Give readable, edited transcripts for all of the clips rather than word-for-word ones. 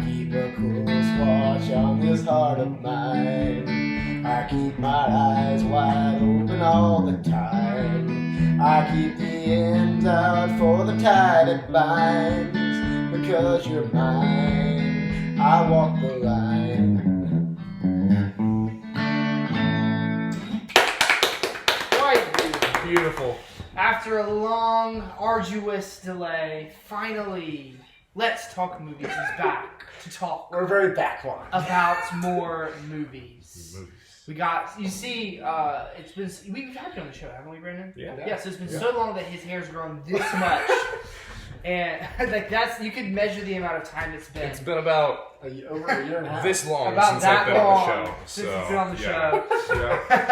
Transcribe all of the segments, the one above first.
keep a close watch on this heart of mine. I keep my eyes wide open all the time. I keep the ends out for the tide that binds. Because you're mine, I walk the line. Quite Beautiful. After a long, arduous delay, finally, Let's Talk Movies is back to talk We're very backlogged. about more movies. We got, you see, we've had you on the show, haven't we, Brandon? Yeah. Yes, it's been so long that his hair's grown this much. And like that's, you could measure the amount of time it's been. It's been about Over a year and a half. this long About since that I've been long on the show. since So, it's been on the yeah.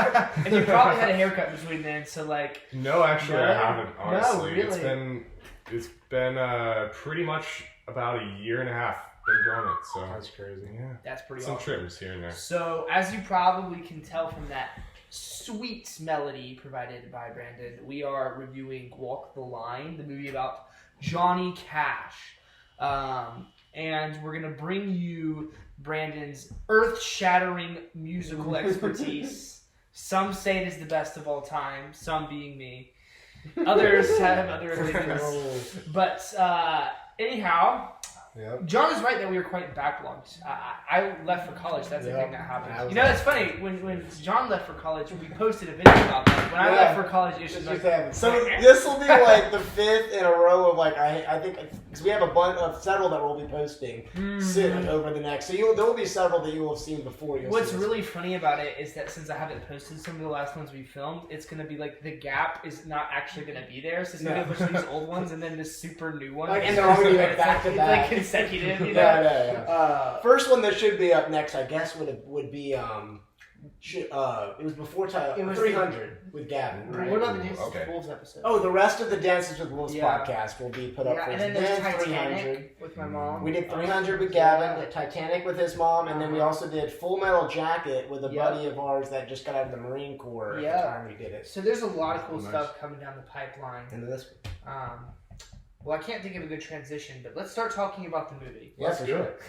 Yeah. and you probably had a haircut between then, so like. No, actually, No? I haven't. Honestly, No, really? it's been pretty much about a year and a half been growing it. So That's crazy. yeah, That's pretty some awesome. trims here and there. So, as you probably can tell from that sweet melody provided by Brandon, we are reviewing Walk the Line, the movie about Johnny Cash. And we're going to bring you Brandon's earth-shattering musical expertise. Some say it is the best of all time, some being me. Others have other opinions. But anyhow, Yep. John is right that we were quite backlogged. I left for college. That's the Yep. thing that happened. I was You know, it's funny. When John left for college, we posted a video about that. When I Yeah. left for college, it was just like, So this will be like the 5th in a row of like I think because we have a bunch of several that we'll be posting soon over the next. So there will be several that you will have seen before. What's really funny about it is that since I haven't posted some of the last ones we filmed, it's going to be like the gap is not actually going to be there. So it's going to be a bunch of these old ones and then this super new one. Like, and they're all gonna be, like, It's back to it's back. like consecutive, you know? Yeah. First one that should be up next, I guess, would be it was before It was 300 with Gavin. Right? What about the Dances Okay. with Wolves episode? Oh, the rest of the Dances with Wolves Yeah. podcast will be put up yeah, first. and then there's Then 300. Titanic with my mom. We did 300 with Gavin, did Titanic with his mom, and then we Uh-huh. also did Full Metal Jacket with a Yep. buddy of ours that just got out of the Marine Corps at Yep. the time we did it. So there's a lot of cool Nice. stuff coming down the pipeline. And then this, Well, I can't think of a good transition, but let's start talking about the movie. yeah, for do sure. it.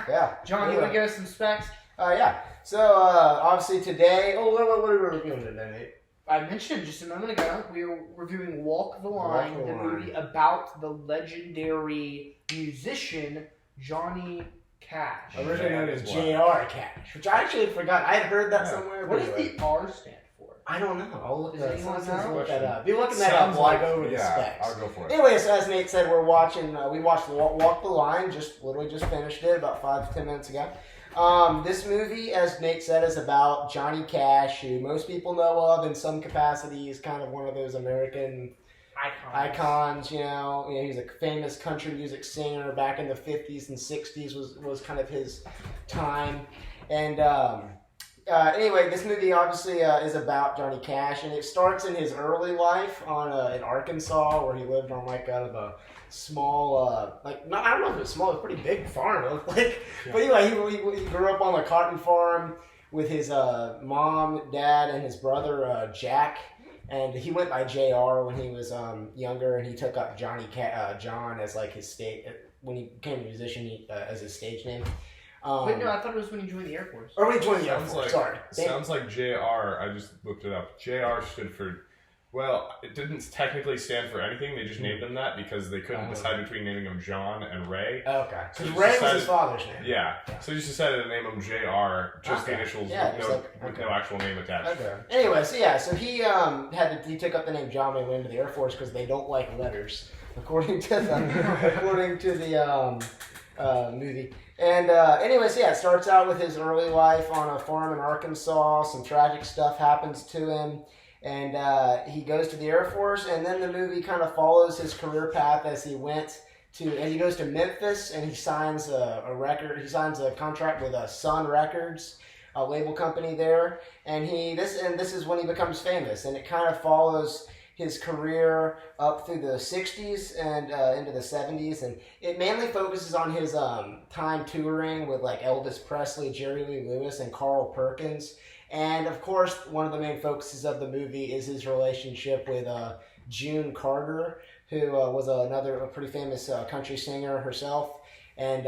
Yeah. John, you want to give us some specs? Yeah. So, obviously today, what are we reviewing today, Nate? I mentioned just a moment ago, we were reviewing Walk the Line, Walk the the Line. movie about the legendary musician Johnny Cash. Originally known as That is J.R. Cash, which I actually had forgotten. I had heard that Yeah. somewhere. What but does anyway. the R stand for? I don't know. I'll look Does that anyone up. know? Look that up. Be looking that up Sounds while I like- go over the yeah, specs. I'll go for it. Anyway, so as Nate said, we watched Walk the Line, literally just finished it about 5 to 10 minutes ago. This movie, as Nate said, is about Johnny Cash, who most people know of in some capacity. He's kind of one of those American icons, you know. He's a famous country music singer back in the 50s and 60s was kind of his time. And anyway, this movie obviously is about Johnny Cash, and it starts in his early life in Arkansas, where he lived on like kind of a small, I don't know if it was small, it was a pretty big farm. It looked like, but anyway, he grew up on a cotton farm with his mom, dad, and his brother Jack. And he went by JR when he was younger, and he took up John as like his when he became a musician as his stage name. Wait, no, I thought it was when he joined the Air Force. Or when he joined the Air Sounds Force. like Sorry. sounds like JR. I just looked it up. JR stood for. Well, it didn't technically stand for anything. They just named him that because they couldn't decide between naming him John and Ray. Okay. So Because just Ray was decided- his father's name. Yeah. So they just decided to name him JR, just the Okay. initials Yeah, with, just no, like- with okay. no actual name attached. Okay. Anyway, so he he took up the name John when he went into the Air Force because they don't like letters, according to the movie. And anyway, so it starts out with his early life on a farm in Arkansas. Some tragic stuff happens to him, and he goes to the Air Force. And then the movie kind of follows his career path as he goes to Memphis, and he signs a record. He signs a contract with Sun Records, a label company there. And this is when he becomes famous, and it kind of follows his career up through the 60s and into the 70s, and it mainly focuses on his time touring with like Elvis Presley, Jerry Lee Lewis, and Carl Perkins. And of course, one of the main focuses of the movie is his relationship with June Carter, who was a pretty famous country singer herself. And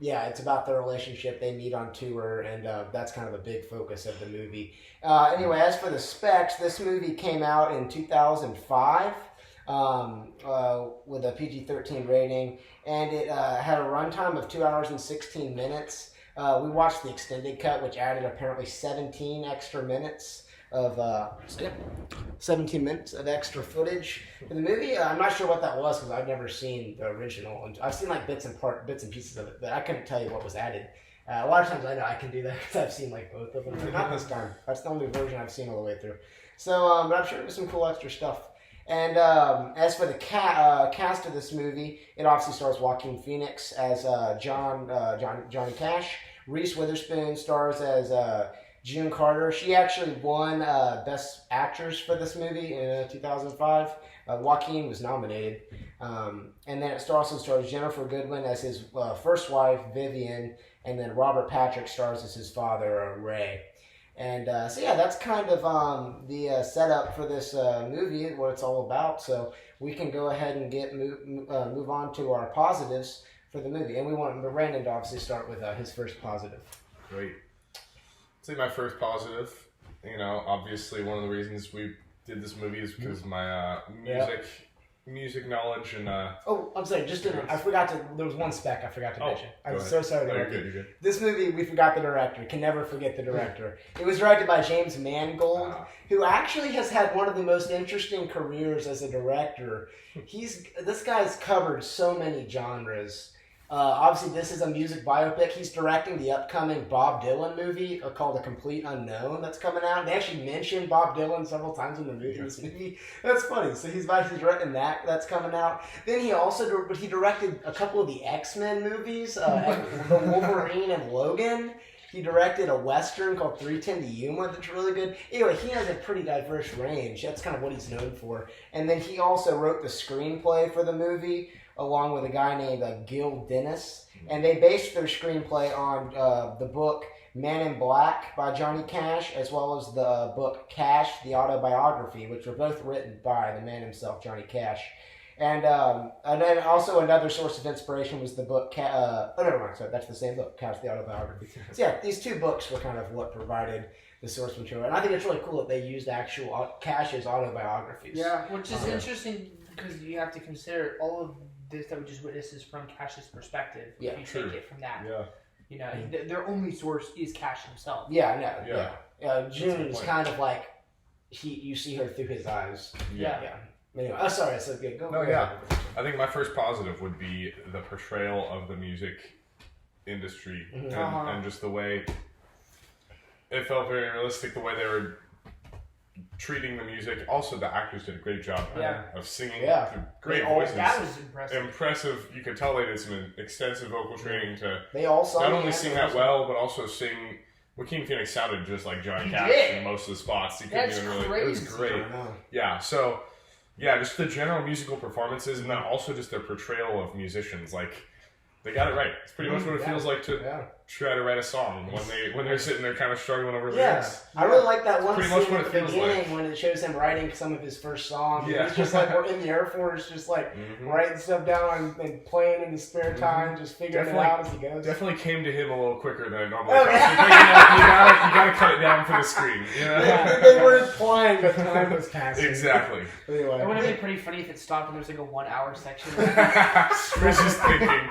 Yeah, it's about their relationship. They meet on tour, and that's kind of a big focus of the movie. Anyway, as for the specs, this movie came out in 2005 with a PG-13 rating, and it had a runtime of 2 hours and 16 minutes. We watched the extended cut, which added apparently 17 extra minutes of 17 minutes of extra footage for the movie. I'm not sure what that was because I've never seen the original. I've seen like bits and pieces of it, but I couldn't tell you what was added. A lot of times I know I can do that because I've seen like both of them. But not this time. That's the only version I've seen all the way through. So, but I'm sure there's some cool extra stuff. And as for the cast of this movie, it obviously stars Joaquin Phoenix as Johnny Cash. Reese Witherspoon stars as June Carter. She actually won Best Actress for this movie in 2005. Joaquin was nominated. And then it also stars Jennifer Goodwin as his first wife, Vivian, and then Robert Patrick stars as his father, Ray. And so yeah, that's kind of the setup for this movie, what it's all about. So we can go ahead and move on to our positives for the movie. And we want Brandon to obviously start with his first positive. Great. I'd say my first positive, obviously one of the reasons we did this movie is because of my music knowledge and Oh, I'm sorry, there was one spec I forgot to mention. I'm so sorry. You're good. This movie, we forgot the director. Can never forget the director. It was directed by James Mangold, who actually has had one of the most interesting careers as a director. This guy's covered so many genres. Obviously, this is a music biopic. He's directing the upcoming Bob Dylan movie called A Complete Unknown that's coming out. They actually mentioned Bob Dylan several times in the movie. That's funny. So he's directing that's coming out. Then he also directed a couple of the X-Men movies, the Wolverine and Logan. He directed a Western called 3:10 to Yuma that's really good. Anyway, he has a pretty diverse range. That's kind of what he's known for. And then he also wrote the screenplay for the movie, along with a guy named Gil Dennis. And they based their screenplay on the book Man in Black by Johnny Cash, as well as the book Cash, the Autobiography, which were both written by the man himself, Johnny Cash. And then also another source of inspiration was the book, never mind, sorry, that's the same book, Cash, the Autobiography. So yeah, these two books were kind of what provided the source material. And I think it's really cool that they used actual Cash's autobiographies. Yeah, which is interesting because you have to consider all of this that we just witnessed is from Cash's perspective. Yeah, if you take it from that. Yeah. Their only source is Cash himself. Yeah. June is kind of like you see her through his eyes. Yeah. Anyway, sorry, so good. Go. I think my first positive would be the portrayal of the music industry and just the way it felt very realistic. The way they were treating the music. Also, the actors did a great job of singing. Great voices. That was impressive. Impressive. You could tell they did some extensive vocal training to they all not only sing that well, but also sing. Joaquin Phoenix sounded just like Johnny Cash in most of the spots. He couldn't even really. It was great. Yeah. So, just the general musical performances, and then also just their portrayal of musicians. Like, they got it right. It's pretty much what it feels like to try to write a song when they're sitting there kind of struggling over lyrics. I really like that one pretty much scene what at it the feels beginning like. when it shows him writing some of his first songs. Yeah. He's just like we're in the Air Force, just like writing stuff down and playing in his spare time, just figuring it out as he goes. Definitely came to him a little quicker than it normally comes. You gotta cut it down for the screen. They weren't playing, but time was passing. Exactly. Anyway. It would have been pretty funny if it stopped and there was like a 1 hour section. We're just thinking.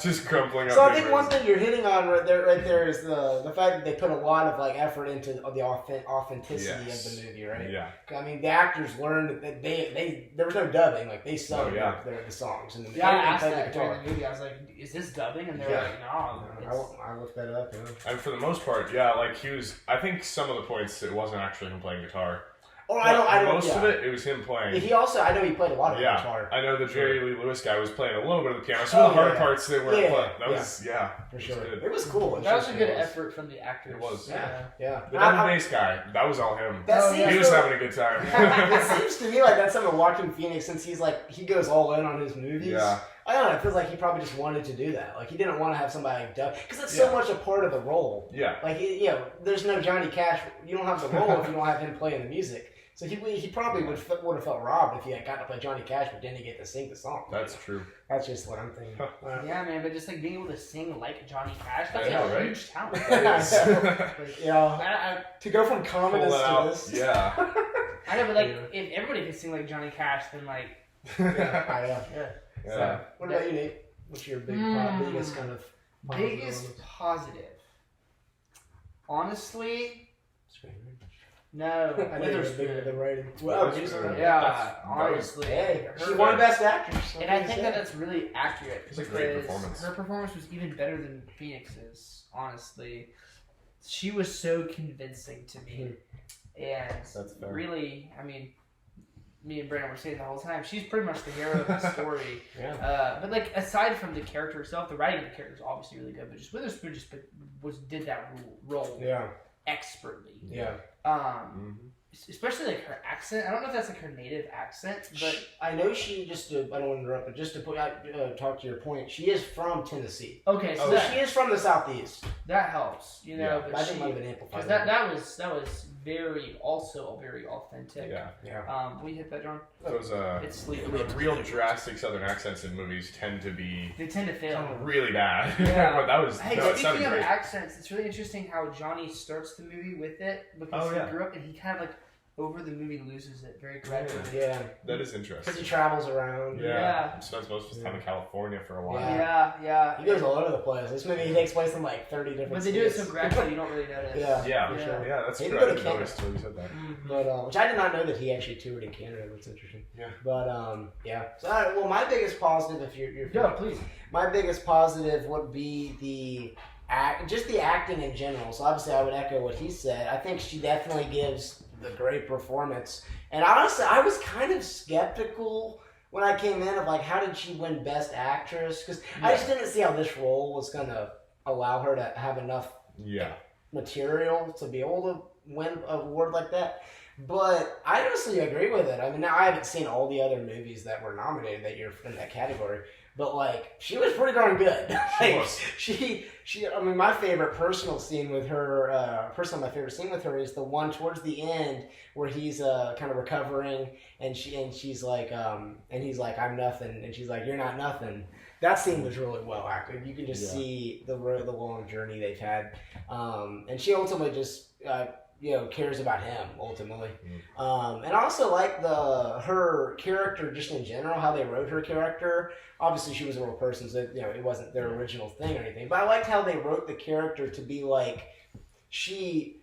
Just crumpling up. So I think one thing you're hitting on right there is the fact that they put a lot of like effort into the authenticity of the movie, right? Yeah. I mean, the actors learned that there was no dubbing, like they sung the songs. And I asked that during the movie. I was like, "Is this dubbing?" And they're like, "No." I looked that up. And for the most part, like he was. I think some of the points it wasn't actually him playing guitar. Oh, I don't. Most of it was him playing. He also, I know he played a lot of guitar. I know the Jerry Lee Lewis guy was playing a little bit of the piano. Some of the hard parts they weren't playing. That was for sure. It was cool. That was a good effort from the actors. It was. Yeah. The double bass guy, that was all him. He was having a good time. It seems to me like that's something Joaquin Phoenix, since he goes all in on his movies. Yeah. I don't know. It feels like he probably just wanted to do that. Like he didn't want to have somebody dub because that's so much a part of the role. Yeah. Like there's no Johnny Cash. You don't have the role if you don't have him playing the music. So he probably would have felt robbed if he had got to play Johnny Cash but didn't get to sing the song. That's true. That's just what I'm thinking. Yeah, man, but just like being able to sing like Johnny Cash, that's I know, a right? huge talent. Yeah. To go from communist to this. Yeah. I know, but like if everybody could sing like Johnny Cash, then like Yeah. Yeah. What about you, Nate? What's your biggest kind of biggest positive? Honestly, no. I know you're big with the writing. Well, Yeah, honestly. Hey, her- she won Best Actress. And I think that's really accurate. It's a great because performance. Her performance was even better than Phoenix's, honestly. She was so convincing to me. And That's fair. really, I mean, me and Brandon were saying the whole time, she's pretty much the hero of the story. Yeah. But like, aside from the character itself, the writing of the character is obviously really good, but just Witherspoon just did that role Yeah. expertly. Yeah. Especially like her accent. I don't know if that's like her native accent, but I know she I don't want to interrupt, but just to talk to your point, she is from Tennessee. okay, so So she is from the Southeast. that helps, you know. Yeah, but I think might have been amplified. because that was very authentic. Yeah. Yeah. We hit that, John. Those It's sleep. real drastic Southern accents in movies tend to be They tend to fail. really bad. Yeah. But that was Hey, no, it speaking sounded of great. accents, it's really interesting how Johnny starts the movie with it because Oh, yeah. he grew up and he kind of like over the movie loses it very gradually. Yeah. That is Because interesting. he travels around. Yeah. He spends most of his time in California for a while. Yeah. He goes all over the place. This movie takes place in like 30 different But they do it states. so gradually you don't really notice. Yeah. Yeah, for Yeah. sure. Yeah, that's He true. didn't I go to didn't notice Canada. until you said that. Mhm. But which I did not know that he actually toured in Canada. That's interesting. Yeah. But yeah. So well, my biggest positive, if you're Yeah, please. my biggest positive would be the just the acting in general. So obviously, I would echo what he said. I think she definitely gives the great performance. And honestly, I was kind of skeptical when I came in of like, how did she win Best Actress? Because I just didn't see how this role was gonna allow her to have enough Yeah. material to be able to win an award like that. But I honestly agree with it. I mean, now I haven't seen all the other movies that were nominated that year in that category, but like she was pretty darn good. She Like, was. she. I mean, my favorite personal scene with her. My favorite scene with her is the one towards the end where he's kind of recovering, and she's like, and he's like, I'm nothing, and she's like, you're not nothing. That scene was really well acted. You can just see the long journey they've had, and she ultimately just cares about him ultimately, and I also like her character just in general, how they wrote her character. Obviously, she was a real person, so it wasn't their original thing or anything. But I liked how they wrote the character to be like she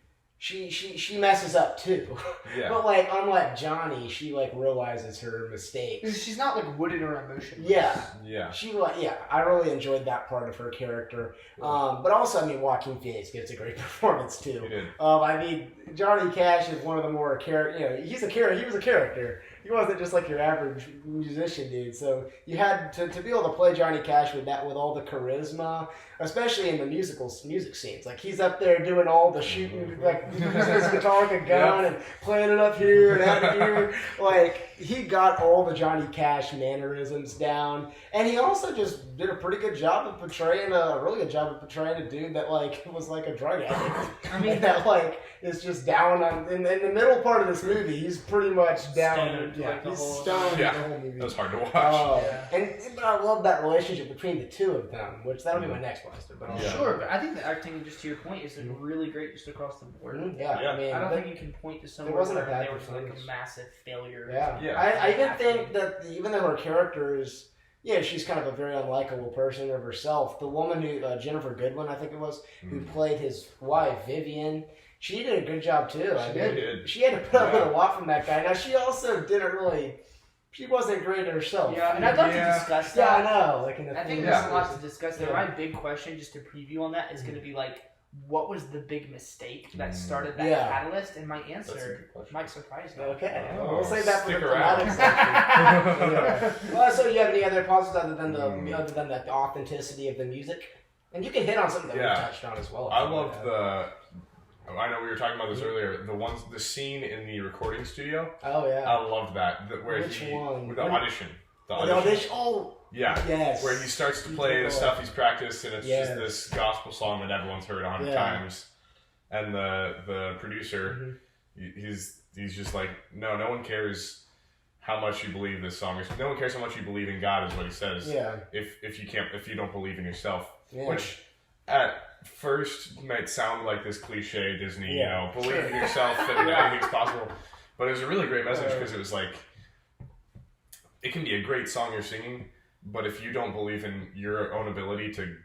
messes up too. Yeah. But like unlike Johnny, she like realizes her mistakes. She's not like wooded or emotionless. Yeah. Yeah. I really enjoyed that part of her character. But also, I mean, Joaquin Phoenix gives a great performance too. He did. I mean, Johnny Cash is one of the more he was a character. He wasn't just like your average musician dude. So you had to be able to play Johnny Cash with all the charisma, especially in the music scenes. Like he's up there doing all the shooting, like using his guitar like a gun and playing it up here and out here. Like he got all the Johnny Cash mannerisms down, and he also just did a pretty good job of portraying a dude that like was like a drug addict. I mean, that like is just down on in the middle part of this movie. He's pretty much down. Stoned, Yeah, like, the he's whole stoned time. the whole movie. That was hard to watch. But I love that relationship between the two of them, which that'll be my next positive. But Yeah. Sure, but I think the acting, just to your point, is like really great just across the board. Yeah, Yeah. I mean, I don't think you can point to somewhere wasn't a where bad there was like a performance. massive failure. yeah. Yeah. I even think that even though her character is, she's kind of a very unlikable person of herself. The woman who Jennifer Goodwin, I think it was, who played his wife Vivian. She did a good job too. She had to put up with a lot from that guy. Now she also didn't really. She wasn't great herself. Yeah, and I'd like to discuss that. Yeah, I know. Like in the I think film there's a series. lot to discuss there. Yeah. My big question, just to preview on that, is going to be like, what was the big mistake that started that Yeah. catalyst? And my That's a answer good question. might surprise you. Okay, Oh, we'll save that for the stick around. thematic section. Yeah. Well, so you have any other positives other than the authenticity of the music? And you can hit on something that we touched on as well. I loved I know we were talking about this earlier. The scene in the recording studio. Oh yeah. I loved that. Where Which one? With the audition. The The audition. Oh. Yeah. Yes. Where he starts to play the stuff he's practiced, and it's Yes. just this gospel song that everyone's heard 100 times. And the producer, he's he's just like, no one cares how much you believe this song is. No one cares how much you believe in God, is what he says. Yeah. If you don't believe in yourself, Yeah. which at first might sound like this cliche Disney, believe in yourself and anything's possible. But it was a really great message because it was like, it can be a great song you're singing, but if you don't believe in your own ability to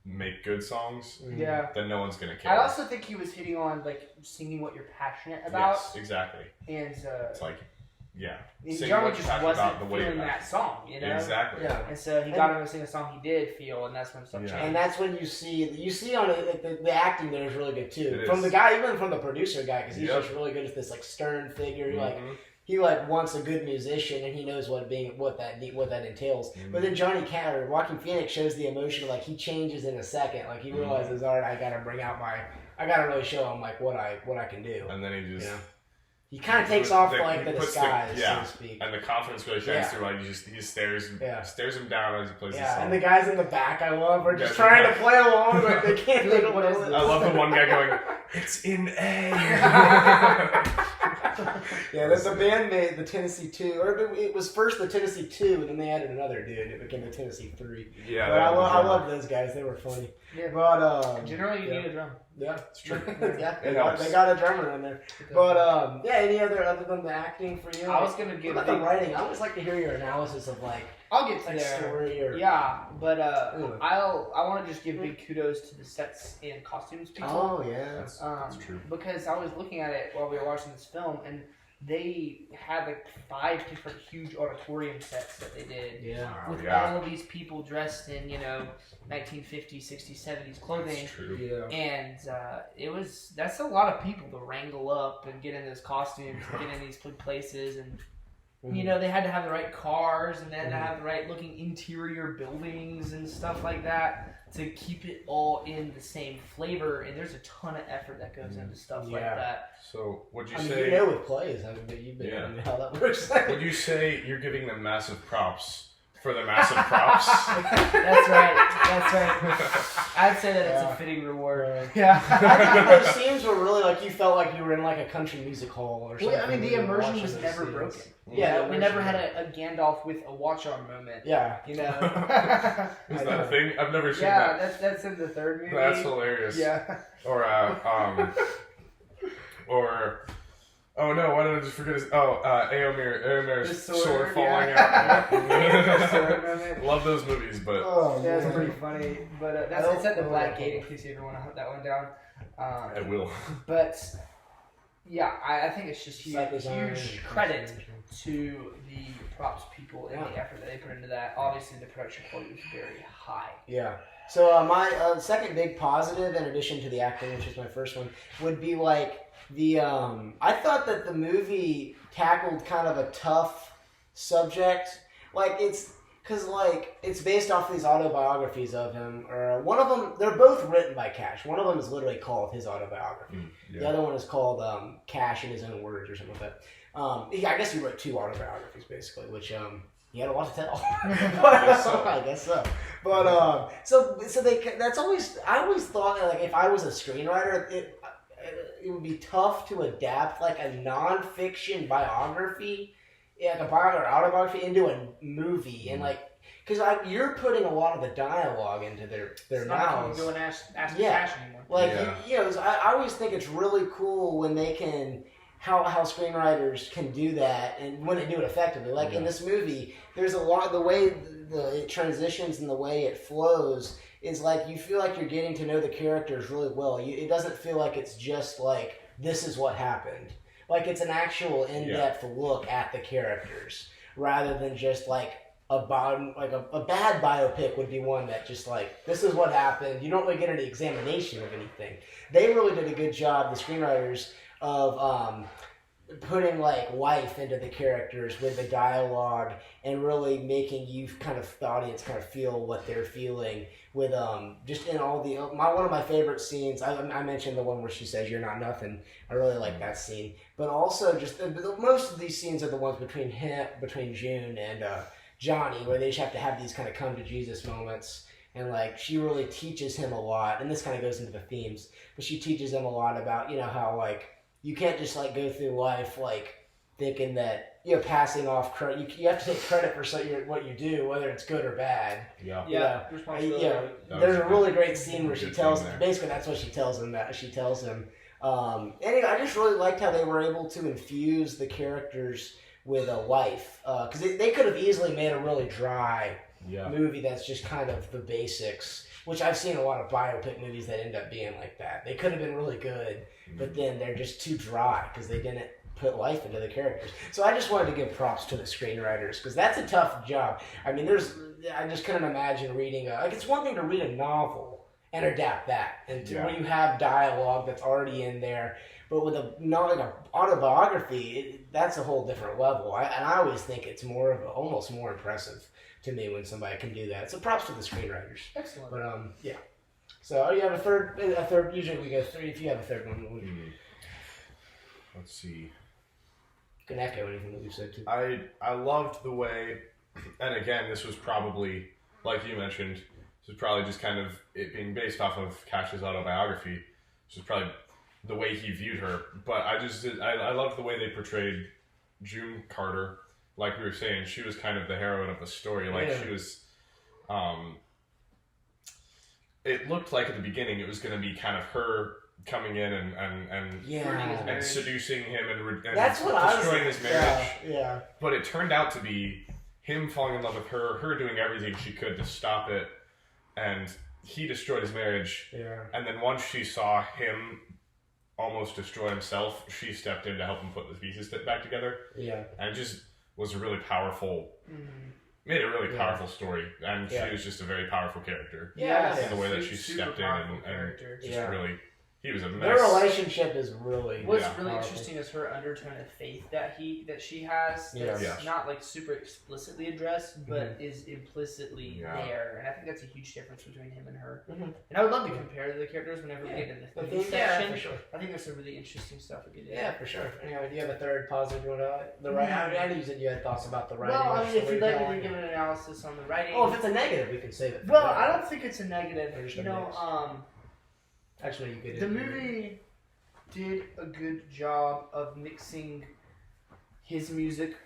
make good songs, then no one's gonna care. I also think he was hitting on like singing what you're passionate about. Yes, exactly. And it's like, Johnny just wasn't feeling that song, you know. Exactly. Yeah. And so he got him to sing a song he did feel, and that's when stuff changed. And that's when you see on it, the acting there is really good too. It From is. the guy, even from the producer guy, because he's just really good at this like stern figure. He wants a good musician, and he knows what that entails. But then Joaquin Phoenix shows the emotion, like he changes in a second. Like he realizes, all right, I gotta really show him like what I can do. And then he just he kind of takes off like the disguise, so to speak. And the confidence really shines through. Like he stares him down as he plays the song. And the guys in the back, I love, are just trying to play along, but they can't. They don't know it. I love the one guy going, "It's in A." That's the band made the Tennessee 2, or it was first the Tennessee 2, and then they added another dude, and it became the Tennessee 3. Yeah, but I love those guys; they were funny. Yeah, but generally you need a drum. Yeah, it's true. They got a drummer in there. But any other than the acting for you? I was gonna give the writing. I always like to hear your analysis of like. I'll get to like there. Story or but I want to just give big kudos to the sets and costumes people. Oh yeah, that's true. Because I was looking at it while we were watching this film, and they had like 5 different huge auditorium sets that they did. With all of these people dressed in 1950s, 60s, 70s clothing. That's true. And that's a lot of people to wrangle up and get in those costumes, and get in these places, and. They had to have the right cars, and they had to have the right looking interior buildings and stuff like that to keep it all in the same flavor. And there's a ton of effort that goes into stuff like that. So, would you say? With plays, you've been how that works. Would you say you're giving them massive props for the massive props? That's right. I'd say that it's a fitting reward. Yeah. I think those scenes were really like you felt like you were in like a country music hall or something. Well, I mean, the immersion was never broken. Yeah, we never had a Gandalf with a watch-on moment. Yeah. Is that a thing? I've never seen that. Yeah, that's in the third movie. That's hilarious. Yeah. Or oh no, why did I just forget his Éomer's sword falling out. Love those movies, but that's pretty funny. But it's at the Black Gate in case you ever want to hunt that one down. I will. But yeah, I think it's just huge credit to the props people and the effort that they put into that. Obviously, the production quality was very high. Yeah. So my second big positive, in addition to the acting, which is my first one, would be like the. I thought that the movie tackled kind of a tough subject. Like it's based off these autobiographies of him. Or one of them, they're both written by Cash. One of them is literally called his autobiography. The other one is called Cash in His Own Words or something like that. I guess he wrote 2 autobiographies basically, which he had a lot to tell. I guess so. But so that's always, I always thought like if I was a screenwriter, it would be tough to adapt like a nonfiction biography, like a autobiography, into a movie, and like because you're putting a lot of the dialogue into their mouths. Not go and ask Cash anymore. Like I always think it's really cool when they can. How screenwriters can do that and when they do it effectively. Like in this movie, there's a lot, the way it transitions and the way it flows is like you feel like you're getting to know the characters really well. It doesn't feel like it's just like, this is what happened. Like it's an actual in-depth look at the characters rather than just like a bad biopic would be one that just like, this is what happened. You don't really get any examination of anything. They really did a good job, the screenwriters, of putting like life into the characters with the dialogue and really making you the audience kind of feel what they're feeling with just in all the one of my favorite scenes. I mentioned the one where she says you're not nothing. I really like that scene, but also just most of these scenes are the ones between June and Johnny, where they just have to have these kind of come to Jesus moments. And like she really teaches him a lot, and this kind of goes into the themes, but she teaches him a lot about how like you can't just like go through life like thinking that you're passing off credit. You have to take credit for what you do, whether it's good or bad. Yeah. Yeah. Responsibility. There's a really great scene where she Good tells scene there. basically that's what she tells him. Anyway, I just really liked how they were able to infuse the characters with a life, because they could have easily made a really dry movie that's just kind of the basics, which I've seen a lot of biopic movies that end up being like that. They could have been really good, but then they're just too dry because they didn't put life into the characters. So I just wanted to give props to the screenwriters, because that's a tough job. I mean, I just couldn't imagine reading it's one thing to read a novel and adapt that, and where you have dialogue that's already in there, but with an autobiography, that's a whole different level. And I always think it's almost more impressive to me when somebody can do that. So props to the screenwriters. Excellent. But yeah. So you have a third. Usually we go three. If you have a third one, Let's see. You can echo anything that we've said too. I loved the way, and again, this was probably, like you mentioned, this was probably just kind of it being based off of Cash's autobiography. This was probably the way he viewed her. But I loved the way they portrayed June Carter. Like we were saying, she was kind of the heroine of the story. Like she was, it looked like at the beginning it was going to be kind of her coming in and seducing him and that's what destroying his marriage. Yeah. But it turned out to be him falling in love with her doing everything she could to stop it, and he destroyed his marriage. Yeah. And then once she saw him almost destroy himself, she stepped in to help him put the pieces back together. Yeah. And it just was a really powerful, made a really powerful story. And she was just a very powerful character. Yeah. In the way that she stepped in and just really, he was a mess. Their relationship is really What's really powerful. interesting is her undertone of faith that she has. That's not like super explicitly addressed, but is implicitly there, and I think that's a huge difference between him and her. And I would love to compare the characters whenever we get in the theme section. For sure. I think there's some really interesting stuff we could do. Yeah, for sure. Anyway, do you have a third positive you want to the writing? I know you said you had thoughts about the writing. Well, I mean, if you'd like me to give an analysis on the writing. Oh, if it's a negative, we can save it. Well, I don't think it's a negative. Actually, you could. The movie did a good job of mixing his music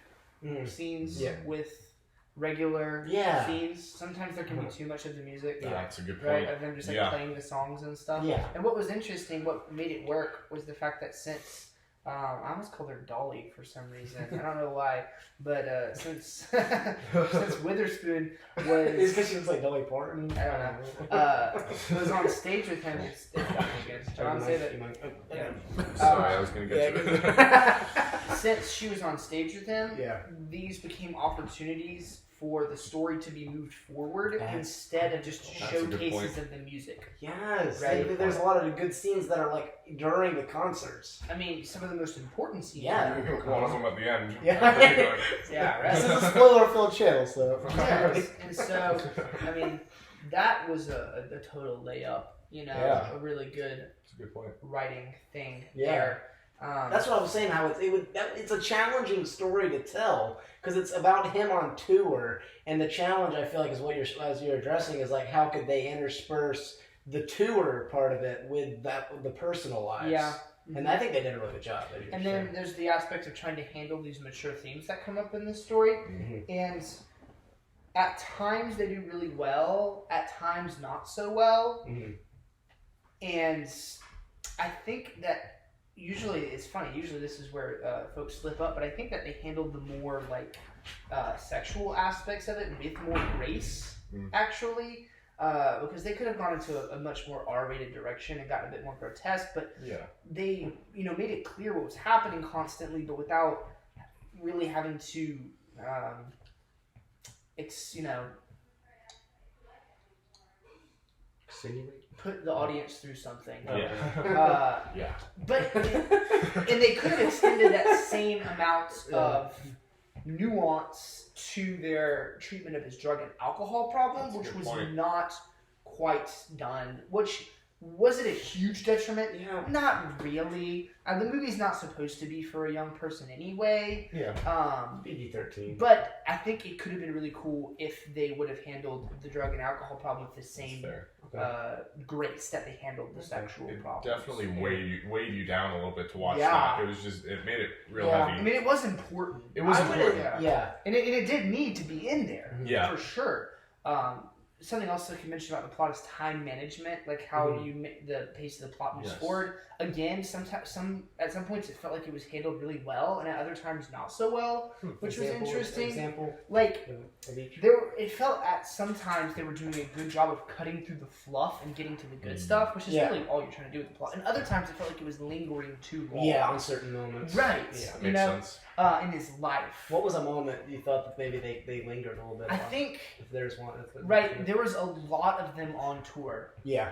scenes with regular scenes. Sometimes there can be too much of the music. Yeah, that's a good point. Right, of them just playing the songs and stuff. Yeah. And what was interesting, what made it work, was the fact that since I almost called her Dolly for some reason. I don't know why, but since Witherspoon was, it's because she looks like Dolly Parton. I don't know. Was on stage with him. It's John say that. Sorry, I was going to get to it. Since she was on stage with him, these became opportunities for the story to be moved forward instead of just showcases of the music. Yes, right. There's a lot of good scenes that are like during the concerts. I mean, some of the most important scenes. Yeah, one of them at the end. Yeah, right. This is a spoiler-filled channel, so. Yes. And so, I mean, that was a total layup. You know, a really good. That's a good point. Writing thing there. That's what I was saying. How it's a challenging story to tell because it's about him on tour, and the challenge I feel like is what you're addressing is like how could they intersperse the tour part of it with the personal lives. Yeah. And I think they did a really good job. And then there's the aspect of trying to handle these mature themes that come up in this story, and at times they do really well, at times not so well, and I think that. Usually, it's funny. Usually, this is where folks slip up, but I think that they handled the more like sexual aspects of it with more grace, actually, because they could have gone into a much more R-rated direction and gotten a bit more grotesque. But they, made it clear what was happening constantly, but without really having to, put the audience through something. But and they could have extended that same amount of nuance to their treatment of his drug and alcohol problem, which was not quite done. Which Was it a huge detriment? Yeah. Not really. The movie's not supposed to be for a young person anyway. Yeah. PG-13. But I think it could have been really cool if they would have handled the drug and alcohol problem with the same grace that they handled the sexual problem. Definitely weighed you down a little bit to watch Yeah. that. It was just, it made it real heavy. I mean, it was important. It was important. Yeah. And it did need to be in there. Yeah. For sure. Something else I can mention about the plot is time management, like how the pace of the plot moves forward. Again, at some points it felt like it was handled really well, and at other times not so well, which was interesting. Like it felt at sometimes they were doing a good job of cutting through the fluff and getting to the good stuff, which is really all you're trying to do with the plot. And other times it felt like it was lingering too long. Yeah, on certain moments. Right. Yeah, makes sense. In his life. What was a moment you thought that maybe they lingered a little bit? I think if there's one. There was a lot of them on tour. Yeah.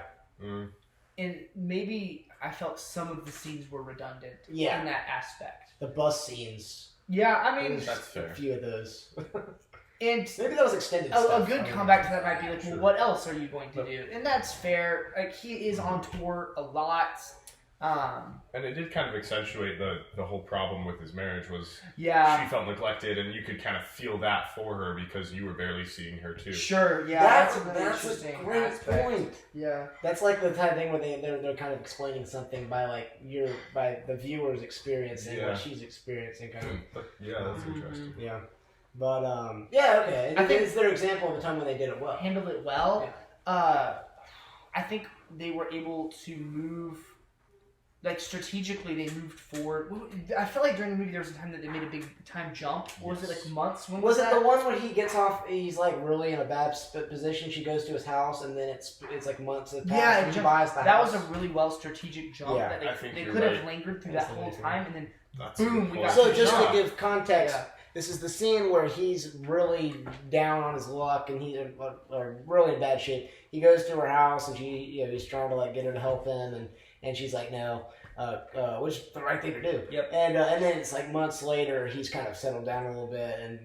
And maybe I felt some of the scenes were redundant in that aspect. The bus scenes. Yeah, I mean... That's fair. A few of those. And maybe that was extended stuff. A good comeback to that might be like, well, what else are you going to do? And that's fair. Like, he is on tour a lot. And it did kind of accentuate the whole problem with his marriage was she felt neglected, and you could kind of feel that for her because you were barely seeing her too. Sure, yeah, that's a really interesting a great aspect. point. Yeah, that's like the type of thing where they're kind of explaining something by the viewer's experiencing what she's experiencing, kind of. That's interesting. Yeah, but okay. I think it's their example of the time when they did it well, handled it well. Yeah. I think they were able to move. Like, strategically, they moved forward. I felt like during the movie there was a time that they made a big time jump. Was it, like, months? When was it that? the one where he gets off, he's, like, really in a bad position, she goes to his house, and then it's like, months that pass, and he buys the house? That was a really well strategic jump. Yeah. That they could have lingered through that whole time, and then, boom, we got So, just to give context, this is the scene where he's really down on his luck, and he's really in bad shape. He goes to her house, and he's trying to, like, get her to help him, and she's like, no, which is the right thing to do. Yep. And then it's like months later, he's kind of settled down a little bit, and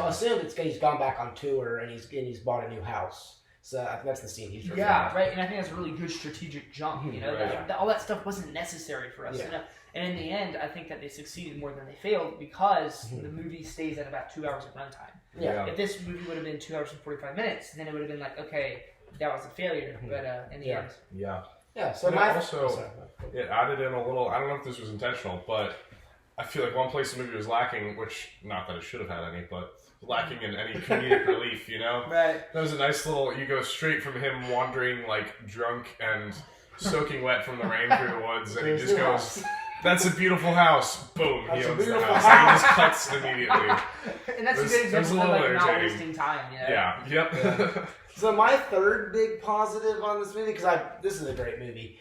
assume he's gone back on tour, and he's bought a new house. So I think that's the scene he's referring to. Right. And I think that's a really good strategic jump. You know, all that stuff wasn't necessary for us. Yeah. And in the end, I think that they succeeded more than they failed because the movie stays at about 2 hours of runtime. Yeah. If this movie would have been 2 hours and 45 minutes, then it would have been like, okay, that was a failure. But in the end. Yeah. Yeah, so it added in a little, I don't know if this was intentional, but I feel like one place the movie was lacking, which, not that it should have had any, but lacking in any comedic relief, you know? Right. That was a nice little, you go straight from him wandering, like, drunk and soaking wet from the rain through the woods, and he just goes, that's a beautiful house. Boom, he owns the house. And he just cuts immediately. And that's a good example of, like, not wasting time, Yeah, yep. So my third big positive on this movie, because this is a great movie,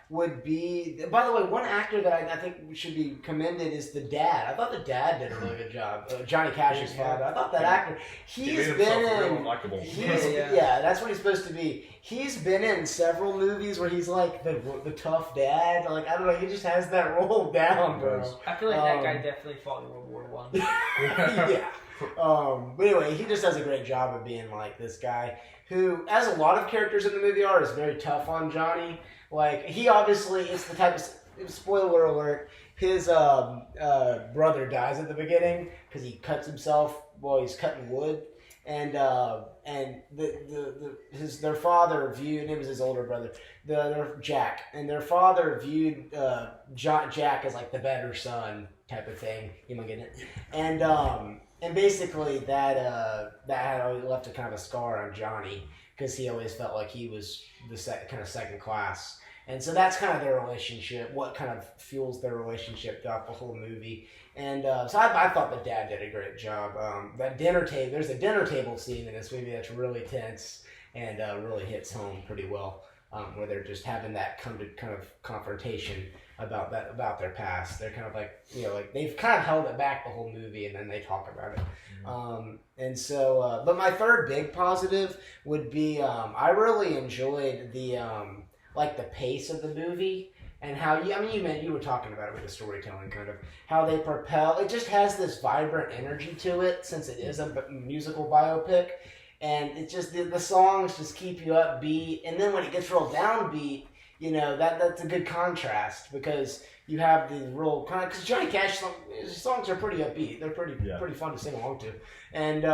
would be, by the way, one actor that I think should be commended is the dad. I thought the dad did a really good job. Johnny Cash's father. I thought that actor, he's been in, that's what he's supposed to be. He's been in several movies where he's like the tough dad. Like, I don't know, he just has that role down, bro. I feel like that guy definitely fought in World War I. Yeah. But anyway, he just does a great job of being like this guy who, as a lot of characters in the movie are, is very tough on Johnny. Like, he obviously is the type of, spoiler alert, his brother dies at the beginning because he cuts himself while he's cutting wood. And their father viewed, it was his older brother, Jack, and their father viewed Jack as like the better son type of thing. You might get it. And basically that had always left a kind of a scar on Johnny because he always felt like he was the kind of second class. And so that's kind of their relationship, what kind of fuels their relationship throughout the whole movie. And so I thought the dad did a great job. That dinner table, there's a dinner table scene in this movie that's really tense and really hits home pretty well, where they're just having that kind of confrontation about their past. They're kind of like, like they've kind of held it back the whole movie, and then they talk about it. And so, but my third big positive would be I really enjoyed the pace of the movie. And how you were talking about it with the storytelling, kind of how they propel. It just has this vibrant energy to it, since it is a musical biopic, and it's just the songs just keep you upbeat, and then when it gets real downbeat, you know, that's a good contrast because you have the real kind of, because Johnny Cash songs are pretty upbeat. They're pretty fun to sing along to, and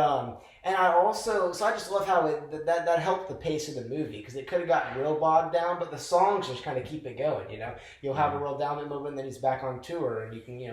I also, so I just love how that helped the pace of the movie because it could have gotten real bogged down, but the songs just kind of keep it going. You know, you'll have a real downbeat moment, and then he's back on tour, and you can, you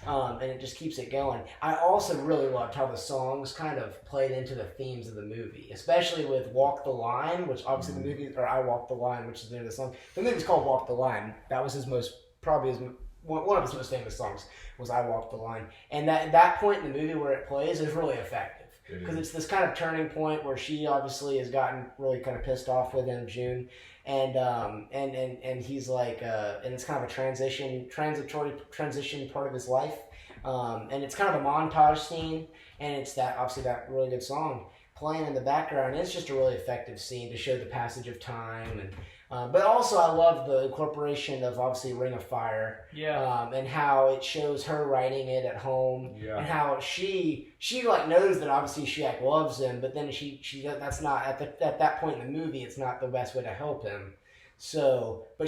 know, and it just keeps it going. I also really loved how the songs kind of played into the themes of the movie, especially with "Walk the Line," which obviously the movie, or "I Walk the Line," which is the name of the song. The movie's called "Walk the Line." That was one of his most famous songs was "I Walk the Line," and that point in the movie where it plays is really effective because it's this kind of turning point where she obviously has gotten really kind of pissed off with him, June, and he's like, and it's kind of a transitory transition part of his life, and it's kind of a montage scene, and it's obviously that really good song playing in the background. It's just a really effective scene to show the passage of time and. But also, I love the incorporation of obviously Ring of Fire, and how it shows her writing it at home, and how she like knows that obviously she like loves him, but then she that's not at that point in the movie, it's not the best way to help him. So, so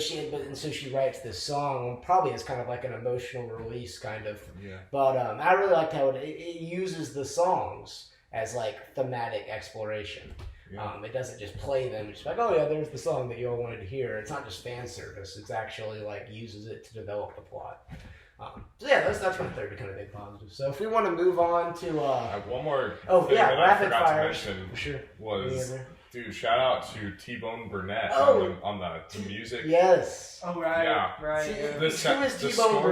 she writes this song probably as kind of like an emotional release kind of. Yeah. But I really liked how it uses the songs as like thematic exploration. Yeah. It doesn't just play them. It's like, oh yeah, there's the song that you all wanted to hear. It's not just fan service. It's actually like uses it to develop the plot. So yeah, that's my third kind of big positive. So if we want to move on to one more thing that I forgot to mention was dude, shout out to T-Bone Burnett on the music. Yes. Oh right, right. Who is T-Bone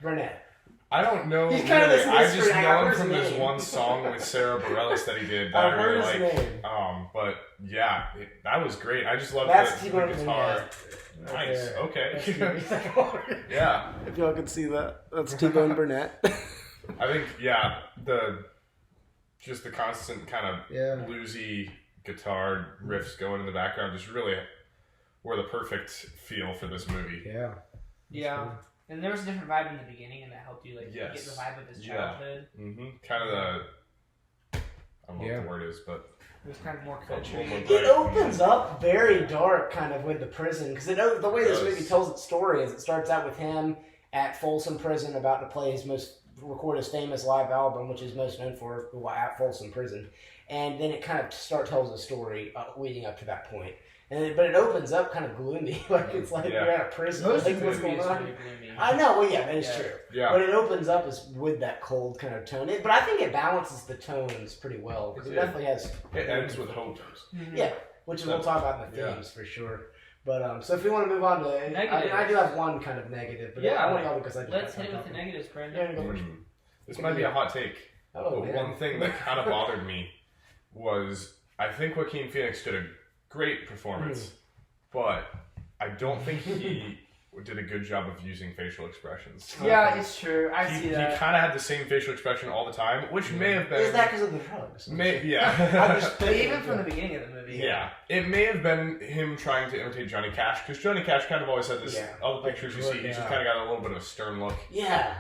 Burnett? I don't know. He's kind of this I just know him from this one song with Sarah Bareilles that he did that I really like. Name. But yeah, that was great. I just love the guitar. Nice. Okay. Yeah. If y'all can see that, that's T-Bone Burnett. I think the constant kind of bluesy guitar riffs going in the background just really were the perfect feel for this movie. Yeah. Yeah. And there was a different vibe in the beginning, and that helped you get the vibe of his childhood. Yeah. Mm-hmm. Kind of I don't know what the word is, but it was kind of more country. It opens up very dark, kind of with the prison, because the way this movie tells its story is it starts out with him at Folsom Prison, about to record his famous live album, which is most known for at Folsom Prison, and then it kind of tells a story leading up to that point. But it opens up kind of gloomy, like it's like you're at a prison. Most like, what's going on? I know, well, that is true. Yeah. But it opens up with that cold kind of tone. But I think it balances the tones pretty well because it definitely has. It ends with hope. Mm-hmm. Yeah, which we'll talk about in the themes for sure. But so if we want to move on to, I do have one kind of negative. But I want to go because I. Let's hit it with the negatives, Brandon. This might be a hot take. But one thing that kind of bothered me was I think Joaquin Phoenix did a great performance, but I don't think he did a good job of using facial expressions. Yeah, it's true. I see that. He kind of had the same facial expression all the time, which may have been... Is that because of the drugs? Even from the beginning of the movie. Yeah. It may have been him trying to imitate Johnny Cash, because Johnny Cash kind of always had this... All the pictures you see, he just kind of got a little bit of a stern look. Yeah.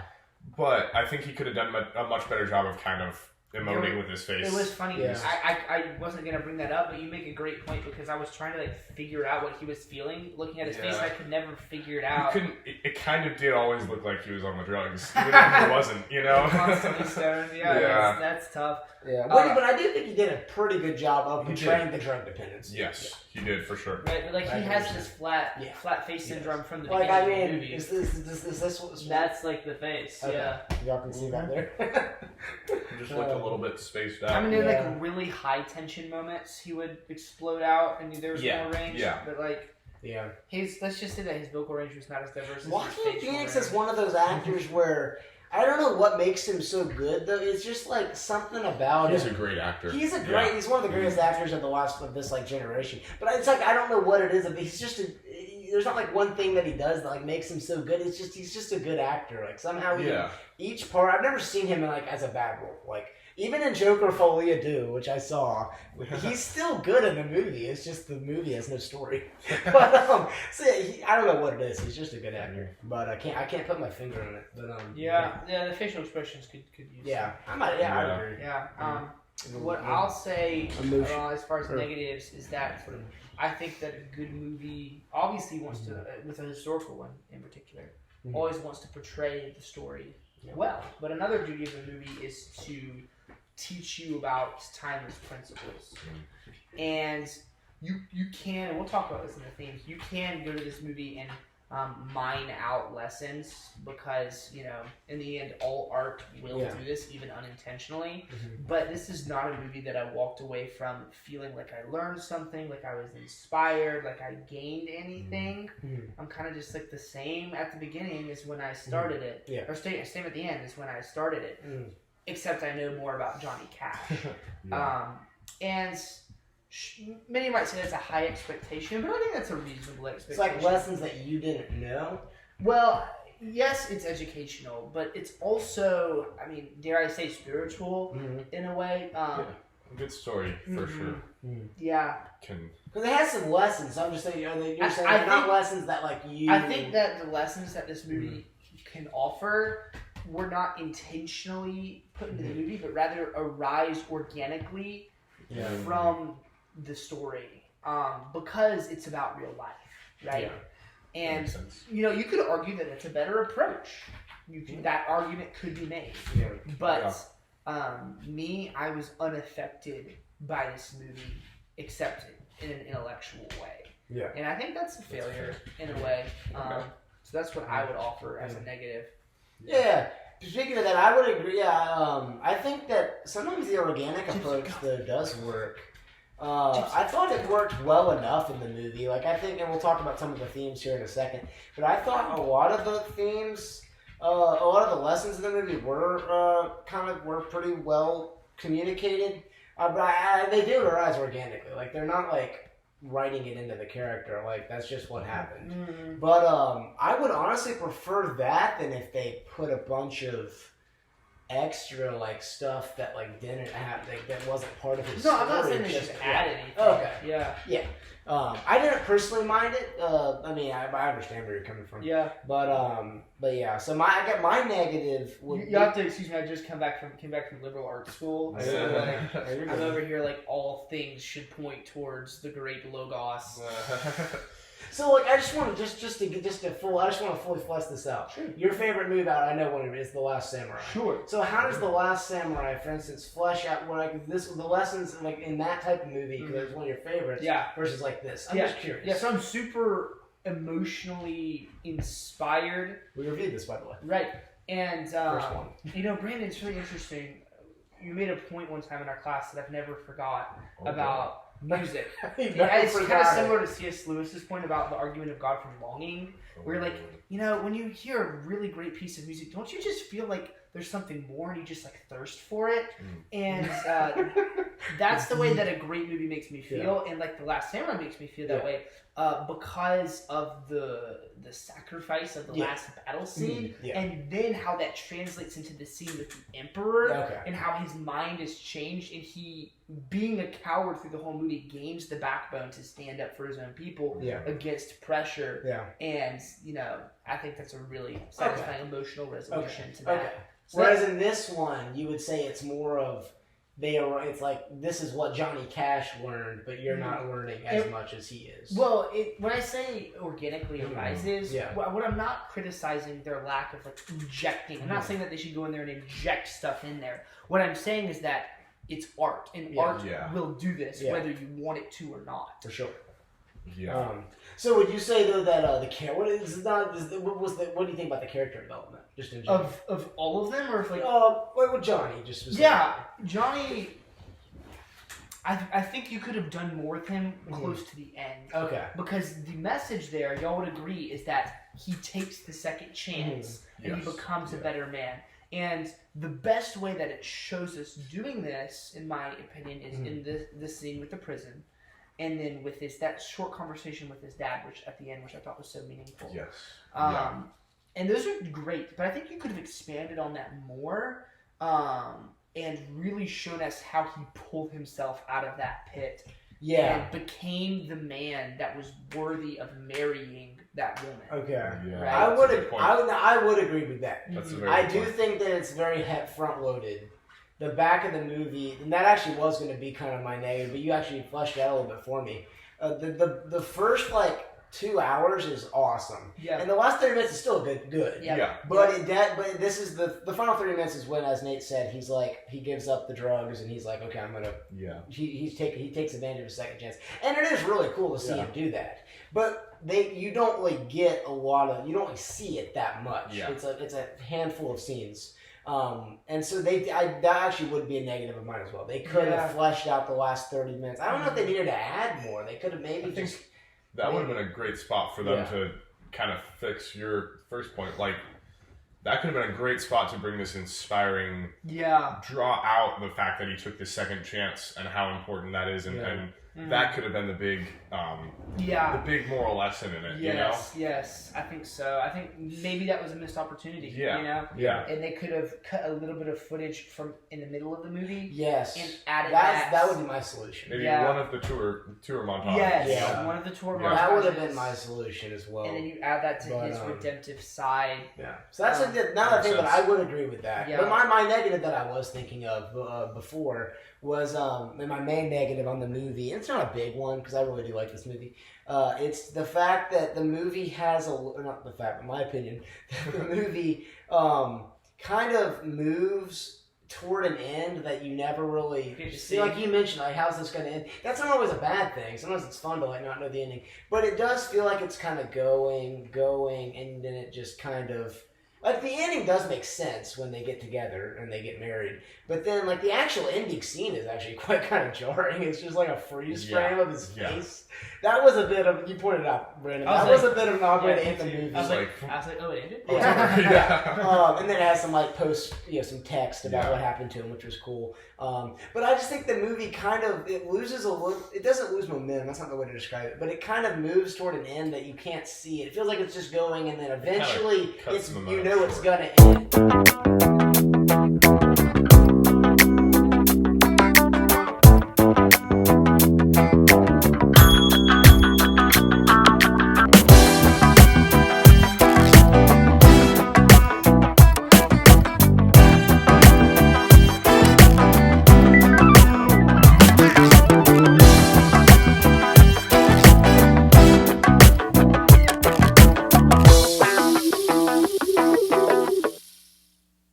But I think he could have done a much better job of kind of emoting with his face. It was funny. Yeah. I wasn't gonna bring that up, but you make a great point because I was trying to figure out what he was feeling, looking at his face. And I could never figure it out. It kind of did always look like he was on the drugs, even if he wasn't. Constantly stoned. Yeah. That's tough. Yeah, but I do think he did a pretty good job of portraying the drug dependence. Yes, he did for sure. Right, but he has this flat face syndrome from the beginning of the movie. Is this that's like the face? Okay. Yeah, y'all can see that there. Just looked a little bit spaced out. I mean, there really high tension moments, he would explode out, and there was more range. Yeah, but let's just say that his vocal range was not as diverse. Joaquin Phoenix is one of those actors where. I don't know what makes him so good though. It's just like something about him. He's a great actor. He's He's one of the greatest actors of this generation. But it's like I don't know what it is. He's just there's not like one thing that he does that makes him so good. He's just a good actor. Like somehow each part. I've never seen him in I don't know. Even in Joker Folia Do, which I saw, he's still good in the movie. It's just the movie has no story. But I don't know what it is. He's just a good actor. But I can't put my finger on it. But the facial expressions could use. Yeah, I agree. Yeah. What I'll say as far as Or- negatives is that I think that a good movie obviously wants to, with a historical one in particular, always wants to portray the story well. But another duty of a movie is to teach you about timeless principles. And you can, and we'll talk about this in the themes, you can go to this movie and mine out lessons because, you know, in the end, all art will do this, even unintentionally. But this is not a movie that I walked away from feeling like I learned something, like I was inspired, like I gained anything. I'm kind of just like the same at the beginning as when I started it, or same at the end as when I started it, except I know more about Johnny Cash. And many might say that's a high expectation, but I think that's a reasonable expectation. It's like lessons that you didn't know. Well, yes, it's educational, but it's also, I mean, dare I say, spiritual in a way. A good story for sure. Yeah. Because it has some lessons. So I'm just saying, you're saying they're not lessons that like you. I think that the lessons that this movie can offer were not intentionally put into the movie, but rather arise organically from the story, because it's about real life, right? And you know, you could argue that it's a better approach. That argument could be made, but me, I was unaffected by this movie, except in an intellectual way. And I think that's a failure in a way. So that's what I would offer as a negative. Speaking of that, I would agree. I think that sometimes the organic approach though does work. I thought it worked well enough in the movie. Like I think, and we'll talk about some of the themes here in a second. But I thought a lot of the themes, a lot of the lessons in the movie were were pretty well communicated. But they do arise organically. Like they're not like writing it into the character. Like that's just what happened. But I would honestly prefer that than if they put a bunch of extra like stuff that like didn't have that wasn't part of his story. I'm not saying they just add anything. Okay. I didn't personally mind it. I mean, I understand where you're coming from. But yeah. So I got my negative. You have to excuse me. I just came back from liberal arts school. So I'm over here like all things should point towards the great Logos. So like I just want to fully flesh this out. Sure. Your favorite move out, I know what it is, The Last Samurai. Sure. So how does The Last Samurai, for instance, flesh out the lessons like in that type of movie because it's one of your favorites. Versus like this. I'm just curious. Yeah. So I'm super emotionally inspired. We reviewed this, by the way. Right. And First one. You know, Brandon, it's really interesting. You made a point one time in our class that I've never forgot about music. It's kind of similar to C.S. Lewis's point about the argument of God from longing, where like, you know, when you hear a really great piece of music, don't you just feel like there's something more and you just like thirst for it? And that's the way that a great movie makes me feel, and like The Last Samurai makes me feel that way because of the sacrifice of the last battle scene, and then how that translates into the scene with the Emperor, and how his mind is changed, and he, being a coward through the whole movie, gains the backbone to stand up for his own people against pressure. And you know, I think that's a really satisfying emotional resolution to that. So whereas in this one, you would say it's more of it's like this is what Johnny Cash learned, but you're not learning as much as he is. Well, when I say organically arises, what I'm not criticizing their lack of like injecting. I'm not saying that they should go in there and inject stuff in there. What I'm saying is that it's art, and art will do this whether you want it to or not. For sure. Yeah. So would you say though that what do you think about the character development, just in general? Of all of them, or if like with Johnny just specifically? Yeah, Johnny. I think you could have done more with him close to the end. Okay. Because the message there, y'all would agree, is that he takes the second chance and he becomes a better man. And the best way that it shows us doing this, in my opinion, is in this scene with the prison. And then with that short conversation with his dad, which at the end, which I thought was so meaningful. Yes. And those are great, but I think you could have expanded on that more, and really shown us how he pulled himself out of that pit. And became the man that was worthy of marrying that woman. Okay. Yeah, right? I would agree with that. That's a very I good do point. think that it's very front loaded. the back of the movie, and that actually was going to be kind of my negative, but you actually fleshed it out a little bit for me. The first like 2 hours is awesome. Yeah. And the last 30 minutes is still good. Yeah. But but this is the final 30 minutes is when, as Nate said, he's like, he gives up the drugs and he's like, okay, I'm gonna. Yeah. He takes advantage of a second chance, and it is really cool to see him do that. But you don't really get a lot of, you don't really see it that much. Yeah. It's a handful of scenes. And so that actually would be a negative of mine as well. They could have fleshed out the last 30 minutes. I don't know if they needed to add more. They could have maybe just. That would have been a great spot for them to kind of fix your first point. Like, that could have been a great spot to bring this inspiring, draw out the fact that he took the second chance and how important that is, and that could have been the big, the big moral lesson in it. Yes, I think so. I think maybe that was a missed opportunity. Yeah. And they could have cut a little bit of footage from in the middle of the movie. Yes. And added that would be my solution. Maybe one of the tour montages. Yes. One of the tour montages. That would have been my solution as well. And then you add that to his redemptive side. Yeah. So that's another thing that I would agree with that. Yeah. But my negative that I was thinking of before was my main negative on the movie, and it's not a big one because I really do like this movie. It's the fact that the movie has not the fact, but my opinion, the movie kind of moves toward an end that you never really see. Like you mentioned, like how's this going to end? That's not always a bad thing. Sometimes it's fun to like not know the ending, but it does feel like it's kind of going, and then it just kind of. Like, the ending does make sense when they get together and they get married. But then, like, the actual ending scene is actually quite kind of jarring. It's just like a freeze frame of his face. That was a bit of, you pointed out, Brandon, that was a bit of an awkward end to the movie. I was like, oh, it ended? And then it has some, like, some text about what happened to him, which was cool. But I just think the movie kind of, it loses a little, it doesn't lose momentum, that's not the way to describe it, but it kind of moves toward an end that you can't see. It feels like it's just going, and then eventually, it's, you know it's gonna end.